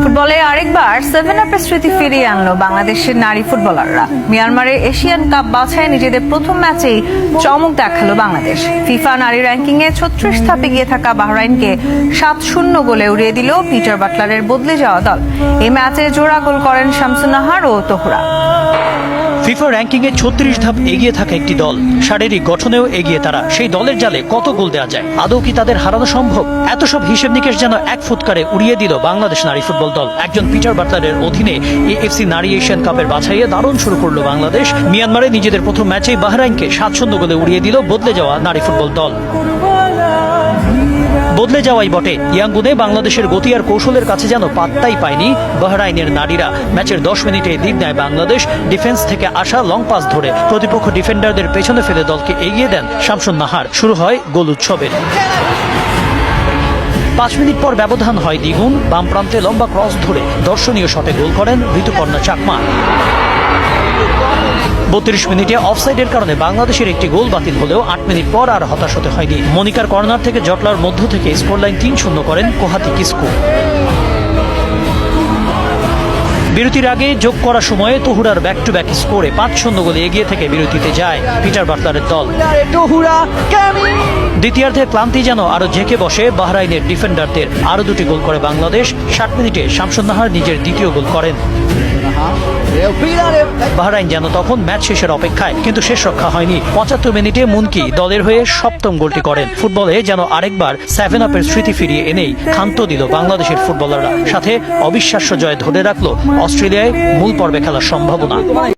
ফুটবলে আরেকবার 7 আপের স্মৃতি ফিরিয়ে আনলো বাংলাদেশের নারী ফুটবলাররা। মিয়ানমারে এশিয়ান কাপ বাছাইয়ে নিজেদের প্রথম ম্যাচেই চমক দেখালো বাংলাদেশ। ফিফা নারী র্যাঙ্কিংয়ে 36 ধাপে গিয়ে থাকা বাহরাইনকে 7-0 গোলে উড়িয়ে দিল পিটার বাটলারের বদলে যাওয়া দল। এই ম্যাচে জোড়া গোল করেন শামসুন নাহার ও তহুরা। ফিফা র্যাঙ্কিংয়ে 36 ধাপ এগিয়ে থাকা একটি দল, শারীরিক গঠনেও এগিয়ে তারা। সেই দলের জালে কত গোল দেওয়া যায়? আদৌ কি তাদের হারানো সম্ভব? এত সব হিসেব নিকেশ যেন এক ফুৎকারে উড়িয়ে দিল বাংলাদেশ নারী ফুটবল দল। একজন পিটার বাটলারের অধীনে এএফসি নারী এশিয়ান কাপের বাছাইয়ে দারুণ শুরু করলো বাংলাদেশ। মিয়ানমারে নিজেদের প্রথম ম্যাচেই বাহরাইনকে 7-0 গোলে উড়িয়ে দিল বদলে যাওয়া নারী ফুটবল দল। বদলে যাওয়াই বটে, ইয়াঙ্গুনে বাংলাদেশের গতি আর কৌশলের কাছে যেন পাত্তাই পায়নি বাহরাইনের নারীরা। ম্যাচের 10 মিনিটে লিড নেয় বাংলাদেশ। ডিফেন্স থেকে আসা লং পাস ধরে প্রতিপক্ষ ডিফেন্ডারদের পেছনে ফেলে দলকে এগিয়ে দেন শামসুন নাহার। শুরু হয় গোল উৎসবের। 5 মিনিট পর ব্যবধান হয় দ্বিগুণ। বাম প্রান্তে লম্বা ক্রস ধরে দর্শনীয় শটে গোল করেন ঋতুপর্ণা চাকমা। 32 মিনিটে অফসাইডের কারণে বাংলাদেশের একটি গোল বাতিল হলেও 8 মিনিট পর আর হতাশ হতে হয়নি। মনিকার কর্নার থেকে জটলার মধ্য থেকে স্কোরলাইন 3-0 করেন কোহাতি কিসকু। বিরতির আগে যোগ করা সময়ে তহুরার ব্যাক টু ব্যাক স্কোরে 5-0 গোলে এগিয়ে থেকে বিরতিতে যায় পিটার বাটলারের দল। দ্বিতীয়ার্ধে ক্লান্তি যেন আরো ঝেঁকে বসে বাহরাইনের ডিফেন্ডারদের। আরো দুটি গোল করে বাংলাদেশ। 60 মিনিটে শামসুন নাহার নিজের দ্বিতীয় গোল করেন। বাহরাইন যেন তখন ম্যাচ শেষের অপেক্ষায়, কিন্তু শেষ রক্ষা হয়নি। 75 মিনিটে মুনকি দলের হয়ে সপ্তম গোলটি করেন। ফুটবলে যেন আরেকবার 7 আপের স্মৃতি ফিরিয়ে এনেই ক্ষান্ত দিল বাংলাদেশের ফুটবলাররা। সাথে অবিশ্বাস্য জয় ধরে রাখলো অস্ট্রেলিয়ায় মূল পর্বে খেলার সম্ভাবনা।